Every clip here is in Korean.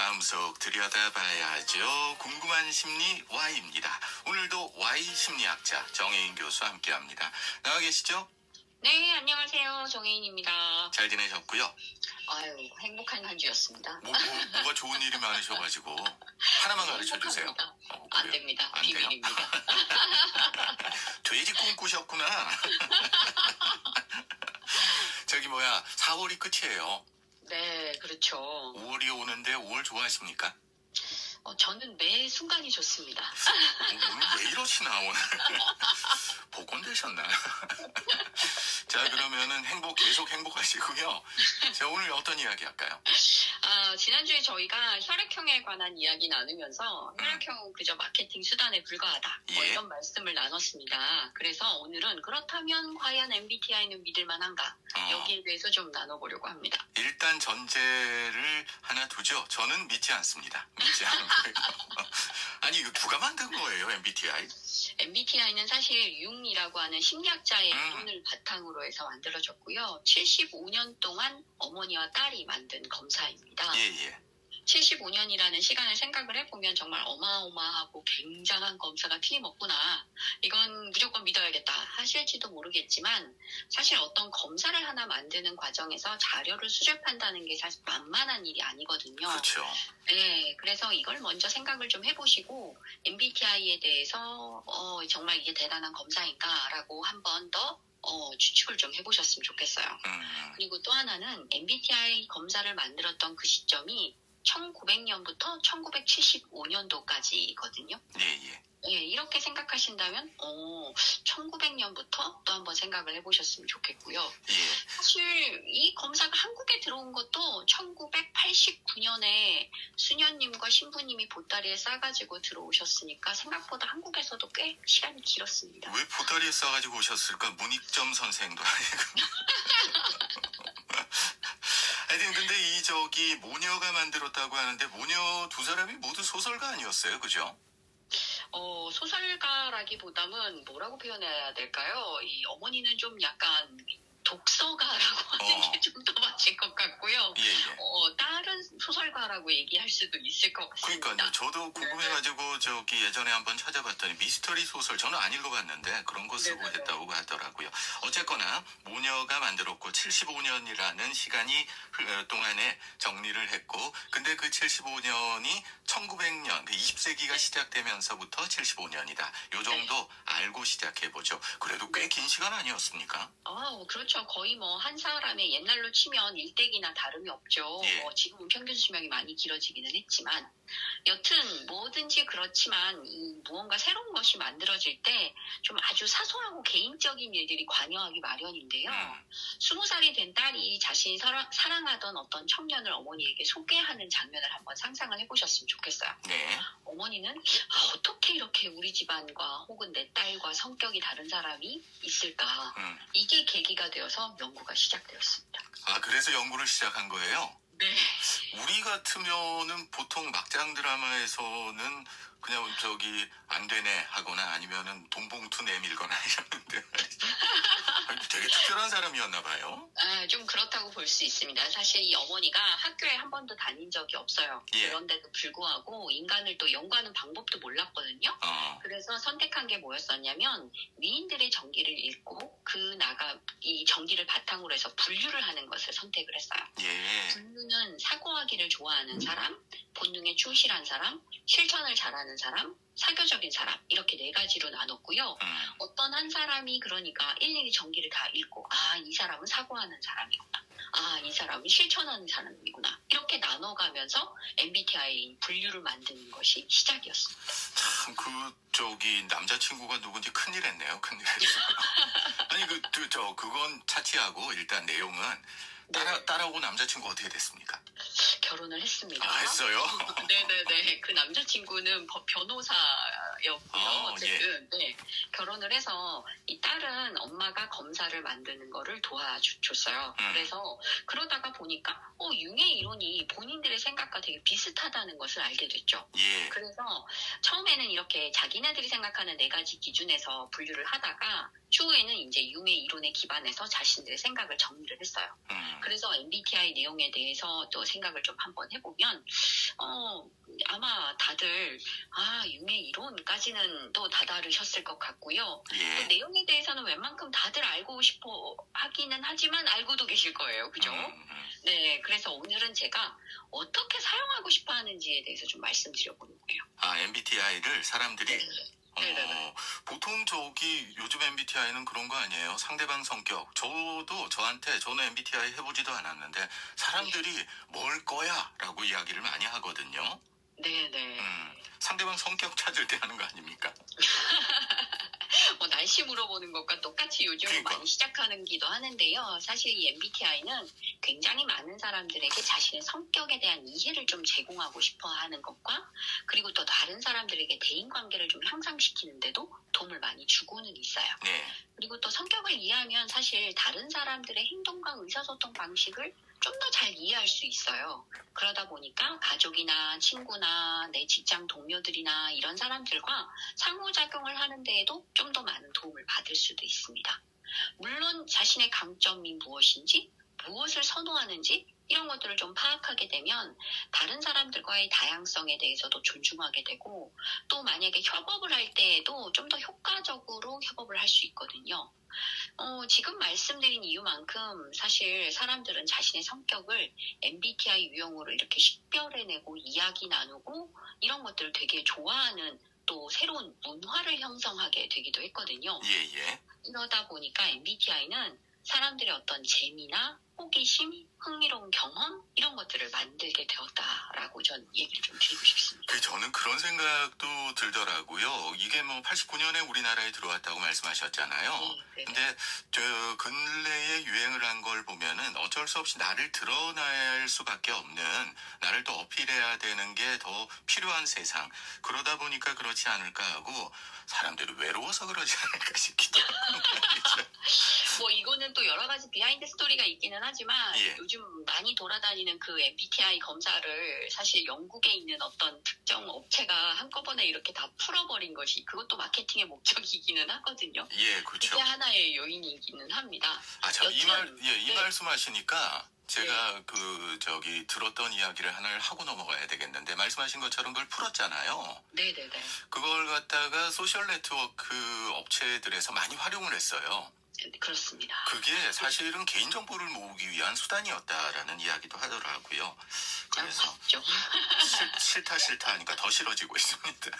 마음속 들여다봐야죠. 궁금한 심리 Y입니다. 오늘도 Y 심리학자 정혜인 교수와 함께합니다. 나와 계시죠? 네, 안녕하세요. 정혜인입니다. 잘 지내셨고요. 아유, 행복한 한 주였습니다. 뭐가 좋은 일이 많으셔가지고 하나만 가르쳐주세요. 안 됩니다. 안 돼요? 비밀입니다. 돼지 꿈꾸셨구나. 저기 4월이 끝이에요. 네, 그렇죠. 5월이 오는데 5월 좋아하십니까? 저는 매 순간이 좋습니다. 오늘 왜 이러시나 오늘. 복권 되셨나? 자, 그러면은 계속 행복하시고요. 자, 오늘 어떤 이야기 할까요? 지난주에 저희가 혈액형에 관한 이야기 나누면서 혈액형은 그저 마케팅 수단에 불과하다. 예. 이런 말씀을 나눴습니다. 그래서 오늘은 그렇다면 과연 MBTI는 믿을 만한가? 여기에 대해서 좀 나눠보려고 합니다. 일단 전제를 하나 두죠. 저는 믿지 않습니다. 믿지 않고요. 아니, 이거 누가 만든 거예요, MBTI? MBTI는 사실 융이라고 하는 심리학자의 이론을 바탕으로 해서 만들어졌고요. 75년 동안 어머니와 딸이 만든 검사입니다. 예. 75년이라는 시간을 생각을 해보면 정말 어마어마하고 굉장한 검사가 틀림없구나. 이건 무조건 믿어야겠다 하실지도 모르겠지만 사실 어떤 검사를 하나 만드는 과정에서 자료를 수집한다는 게 사실 만만한 일이 아니거든요. 그렇죠. 네, 그래서 이걸 먼저 생각을 좀 해보시고 MBTI에 대해서 정말 이게 대단한 검사인가라고 한 번 더 추측을 좀 해보셨으면 좋겠어요. 그리고 또 하나는 MBTI 검사를 만들었던 그 시점이 1900년부터 1975년도까지거든요. 예. 예, 이렇게 생각하신다면 1900년부터 또 한번 생각을 해보셨으면 좋겠고요. 예. 사실 이 검사가 한국에 들어온 것도 1989년에 수녀님과 신부님이 보따리에 싸가지고 들어오셨으니까 생각보다 한국에서도 꽤 시간이 길었습니다. 왜 보따리에 싸가지고 오셨을까? 문익점 선생도 아니고. 하여튼 근데 모녀가 만들었다고 하는데 모녀 두 사람이 모두 소설가 아니었어요, 그죠? 소설가라기보다는 뭐라고 표현해야 될까요? 이 어머니는 좀 약간 독서가라고 하는 게 좀 더 맞을 것 같고요. 예. 다른 소설가라고 얘기할 수도 있을 것 같습니다. 그러니까요. 저도 궁금해가지고 예전에 한번 찾아봤더니 미스터리 소설 저는 안 읽어봤는데 그런 거 쓰고 했다고 하더라고요. 어쨌거나 모녀가 만들었고 75년이라는 시간이 동안에 정리를 했고 근데 그 75년이 1900년 20세기가 시작되면서부터 75년이다. 요 정도 알고 시작해보죠. 그래도 꽤 긴 시간 아니었습니까? 그렇죠. 거의 한 사람의 옛날로 치면 일대기나 다름이 없죠. 예. 지금은 평균 수명이 많이 길어지기는 했지만 여튼 뭐든지 그렇지만 무언가 새로운 것이 만들어질 때 좀 아주 사소하고 개인적인 일들이 관여하기 마련인데요. 20살이 된 딸이 자신이 사랑하던 어떤 청년을 어머니에게 소개하는 장면을 한번 상상을 해보셨으면 좋겠어요. 네. 어머니는 어떻게 이렇게 우리 집안과 혹은 내 딸과 성격이 다른 사람이 있을까. 이게 계기가 되어서 연구가 시작되었습니다. 그래서 연구를 시작한 거예요? 네. 우리 같으면은 보통 막장 드라마에서는 그냥 안 되네 하거나 아니면은 돈봉투 내밀거나 이러는데 되게 특별한 사람이었나 봐요. 좀 그렇다고 볼 수 있습니다. 사실 이 어머니가 학교에 한 번도 다닌 적이 없어요. 예. 그런데도 불구하고 인간을 또 연구하는 방법도 몰랐거든요. 그래서 선택한 게 뭐였었냐면 위인들의 전기를 읽고 이 전기를 바탕으로 해서 분류를 하는 것을 선택을 했어요. 예. 분류는 사고하기를 좋아하는 사람, 본능에 충실한 사람, 실천을 잘하는 사람, 사교적인 사람 이렇게 4가지로 나눴고요. 어떤 한 사람이 그러니까 일일이 전기를 다 읽고 이 사람은 사고하는 사람이구나. 이 사람은 실천하는 사람이구나. 이렇게 나눠가면서 MBTI 분류를 만드는 것이 시작이었습니다. 참 남자친구가 누군지 큰일 했네요. 큰일 했어요. 아니 그건 차치하고 일단 내용은 딸하고 남자친구 어떻게 됐습니까? 결혼을 했습니다. 했어요? 네네네. 그 남자친구는 변호사였고요. 어쨌든 예. 네. 결혼을 해서 이 딸은 엄마가 검사를 만드는 거를 도와줬어요. 그래서 그러다가 보니까 융의 이론이 본인들의 생각과 되게 비슷하다는 것을 알게 됐죠. 예. 그래서 처음에는 이렇게 자기네들이 생각하는 4가지 기준에서 분류를 하다가 추후에는 이제 융의 이론에 기반해서 자신들의 생각을 정리를 했어요. 그래서 MBTI 내용에 대해서 또 생각을 좀 한번 해보면 아마 다들 융의 이론까지는 또 다다르셨을 것 같고요. 예. 또 내용에 대해서는 웬만큼 다들 알고 싶어 하기는 하지만 알고도 계실 거예요. 그죠? 네, 그래서 오늘은 제가 어떻게 사용하고 싶어 하는지에 대해서 좀 말씀드려보는 거예요. MBTI를 사람들이 네네네. 보통 요즘 MBTI는 그런 거 아니에요? 상대방 성격. 저는 MBTI 해보지도 않았는데 사람들이 뭘 거야? 라고 이야기를 많이 하거든요. 네네. 상대방 성격 찾을 때 하는 거 아닙니까? 날씨 물어보는 것과 똑같이 요즘 그러니까. 많이 시작하는기도 하는데요. 사실 이 MBTI는 굉장히 많은 사람들에게 자신의 성격에 대한 이해를 좀 제공하고 싶어 하는 것과 그리고 또 다른 사람들에게 대인관계를 좀 향상시키는데도 도움을 많이 주고는 있어요. 네. 그리고 또 성격을 이해하면 사실 다른 사람들의 행동과 의사소통 방식을 좀 더 잘 이해할 수 있어요. 그러다 보니까 가족이나 친구나 내 직장 동료들이나 이런 사람들과 상호작용을 하는 데에도 좀 더 많은 도움을 받을 수도 있습니다. 물론 자신의 강점이 무엇인지, 무엇을 선호하는지 이런 것들을 좀 파악하게 되면 다른 사람들과의 다양성에 대해서도 존중하게 되고 또 만약에 협업을 할 때에도 좀 더 효과적으로 협업을 할 수 있거든요. 지금 말씀드린 이유만큼 사실 사람들은 자신의 성격을 MBTI 유형으로 이렇게 식별해내고 이야기 나누고 이런 것들을 되게 좋아하는 또 새로운 문화를 형성하게 되기도 했거든요. 예. 이러다 보니까 MBTI는 사람들의 어떤 재미나 호기심, 흥미로운 경험 이런 것들을 만들게 되었다라고 전 얘기를 좀 드리고 싶습니다. 저는 그런 생각도 들더라고요. 이게 89년에 우리나라에 들어왔다고 말씀하셨잖아요. 네. 근데 근래에 유행을 한 걸 보면은 어쩔 수 없이 나를 드러낼 수밖에 없는, 나를 또 어필해야 되는 게 더 필요한 세상. 그러다 보니까 그렇지 않을까 하고 사람들이 외로워서 그러지 않을까 싶기도 하고. 이거는 또 여러 가지 비하인드 스토리가 있기는 하지만 예. 요즘 많이 돌아다니는 그 MBTI 검사를 사실 영국에 있는 어떤 특정 업체가 한꺼번에 이렇게 다 풀어버린 것이 그것도 마케팅의 목적이기는 하거든요. 예, 그렇죠. 그게 하나의 요인이기는 합니다. 이 네. 말씀하시니까 제가 들었던 이야기를 하나를 하고 넘어가야 되겠는데, 말씀하신 것처럼 그걸 풀었잖아요. 네네네. 그걸 갖다가 소셜 네트워크 업체들에서 많이 활용을 했어요. 그렇습니다. 그게 사실은 개인정보를 모으기 위한 수단이었다라는 이야기도 하더라고요. 그래서 맞죠. 싫다 하니까 더 싫어지고 있습니다.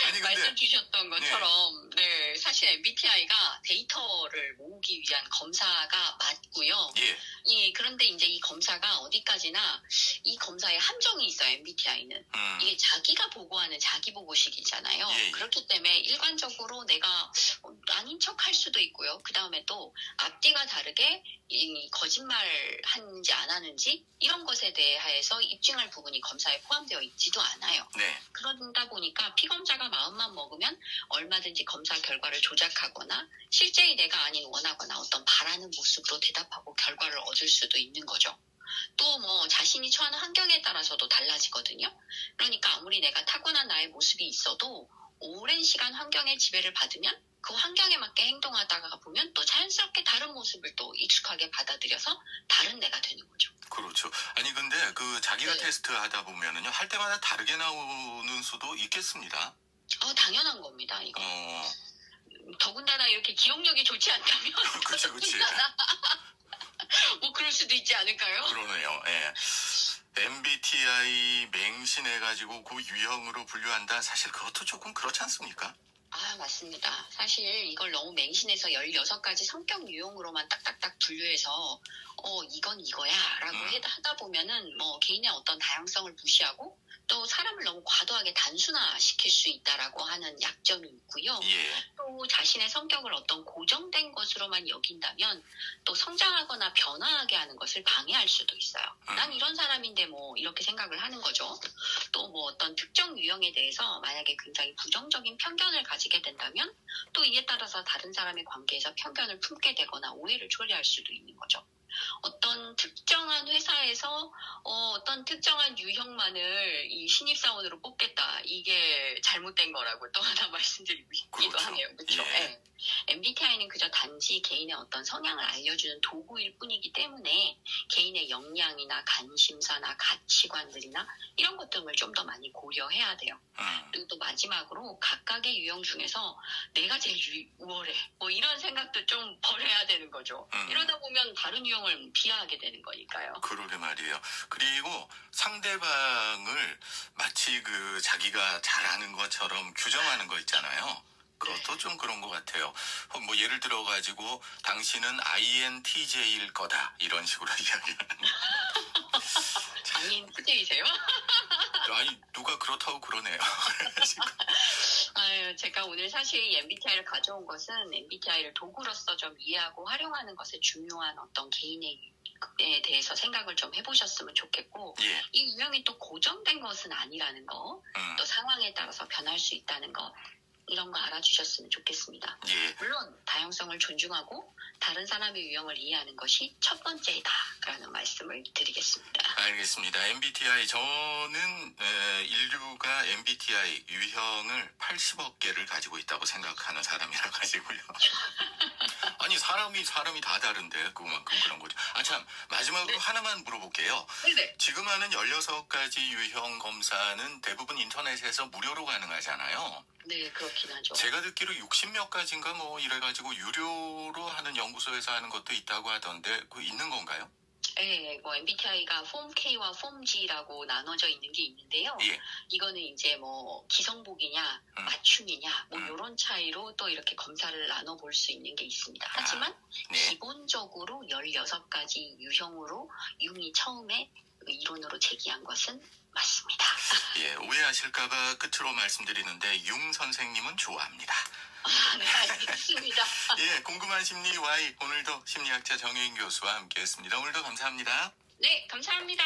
아니, 근데 말씀 주셨던 것처럼 사실 MBTI가 데이터를 모으기 위한 검사가 맞고요. 예. 그런데 이제 이 검사가 어디까지나 이 검사의 함정이 있어요. MBTI는. 이게 자기가 보고하는 자기보고식이잖아요. 예. 그렇기 때문에 일관적으로 내가 아닌 척 할 수도 있고요. 그 다음에 또 앞뒤가 다르게 거짓말 하는지 안 하는지 이런 것에 대해서 입증할 부분이 검사에 포함되어 있지도 않아요. 네. 그러다 보니까 피검사가 마음만 먹으면 얼마든지 검사 결과를 조작하거나 실제의 내가 아닌 원하거나 어떤 바라는 모습으로 대답하고 결과를 얻을 수도 있는 거죠. 또 자신이 처한 환경에 따라서도 달라지거든요. 그러니까 아무리 내가 타고난 나의 모습이 있어도 오랜 시간 환경의 지배를 받으면 그 환경에 맞게 행동하다가 보면 또 자연스럽게 다른 모습을 또 익숙하게 받아들여서 다른 내가 되는 거죠. 그렇죠. 아니, 근데 자기가 테스트 하다 보면은요, 할 때마다 다르게 나오는 수도 있겠습니다. 당연한 겁니다, 이거. 더군다나 이렇게 기억력이 좋지 않다면. 그치. 그럴 수도 있지 않을까요? 그러네요. 예. MBTI 맹신해가지고 그 유형으로 분류한다. 사실 그것도 조금 그렇지 않습니까? 맞습니다. 사실 이걸 너무 맹신해서 16가지 성격 유형으로만 딱딱딱 분류해서 이건 이거야 라고 하다 보면은 개인의 어떤 다양성을 무시하고 또 사람을 너무 과도하게 단순화시킬 수 있다라고 하는 약점이 있고요. 예. 또 자신의 성격을 어떤 고정된 것으로만 여긴다면 또 성장하거나 변화하게 하는 것을 방해할 수도 있어요. 난 이런 사람인데 이렇게 생각을 하는 거죠. 또 어떤 특정 유형에 대해서 만약에 굉장히 부정적인 편견을 가지게 된다면 또 이에 따라서 다른 사람의 관계에서 편견을 품게 되거나 오해를 초래할 수도 있는 거죠. 어떤 특정한 회사에서 어떤 특정한 유형만을 이 신입사원으로 뽑겠다. 이게 잘못된 거라고 또 하나 말씀드리고 싶기도 그렇죠. 하네요. 그렇죠? 예. MBTI는 그저 단지 개인의 어떤 성향을 알려주는 도구일 뿐이기 때문에 개인의 역량이나 관심사나 가치관들이나 이런 것 등을 좀 더 많이 고려해야 돼요. 그리고 또 마지막으로 각각의 유형 중에서 내가 제일 우월해 뭐 이런 생각도 좀 버려야 되는 거죠. 이러다 보면 다른 유형을 비하하게 되는 거니까요. 그러게 말이에요. 그리고 상대방을 마치 그 자기가 잘하는 것처럼 규정하는 거 있잖아요. 그것도 좀 그런 것 같아요. 뭐 예를 들어 가지고 당신은 INTJ일 거다 이런 식으로 이야기하는. INTJ세요? 아니 누가 그렇다고 그러네요. 그래가지고. 아유, 제가 오늘 사실 이 MBTI를 가져온 것은 MBTI를 도구로서 좀 이해하고 활용하는 것에 중요한 어떤 개인에 대해서 생각을 좀 해보셨으면 좋겠고, 예. 이 유형이 또 고정된 것은 아니라는 거, 또 상황에 따라서 변할 수 있다는 거, 이런 거 알아주셨으면 좋겠습니다. 예. 물론 다양성을 존중하고 다른 사람의 유형을 이해하는 것이 첫 번째다라는 말씀을 드리겠습니다. 알겠습니다. MBTI 저는 인류가 MBTI 유형을 80억 개를 가지고 있다고 생각하는 사람이라 가지고요. 아니 사람이 다 다른데 그만큼 그런 거죠. 아 참 마지막으로 하나만 물어볼게요. 네네. 지금 하는 16가지 유형 검사는 대부분 인터넷에서 무료로 가능하잖아요. 네, 그렇긴 하죠. 제가 듣기로 60몇 가지인가 뭐 이래가지고 유료로 하는 연구소에서 하는 것도 있다고 하던데 그거 있는 건가요? 네, 뭐 MBTI가 폼 K와 폼 G라고 나눠져 있는 게 있는데요. 예. 이거는 이제 뭐 기성복이냐, 맞춤이냐, 뭐 이런 차이로 또 이렇게 검사를 나눠볼 수 있는 게 있습니다. 하지만 네. 기본적으로 16가지 유형으로 융이 처음에 이론으로 제기한 것은 맞습니다. 예, 오해하실까봐 끝으로 말씀드리는데 융 선생님은 좋아합니다. 네, 알겠습니다. 예, 궁금한 심리 Y 오늘도 심리학자 정혜인 교수와 함께했습니다. 오늘도 감사합니다. 네, 감사합니다.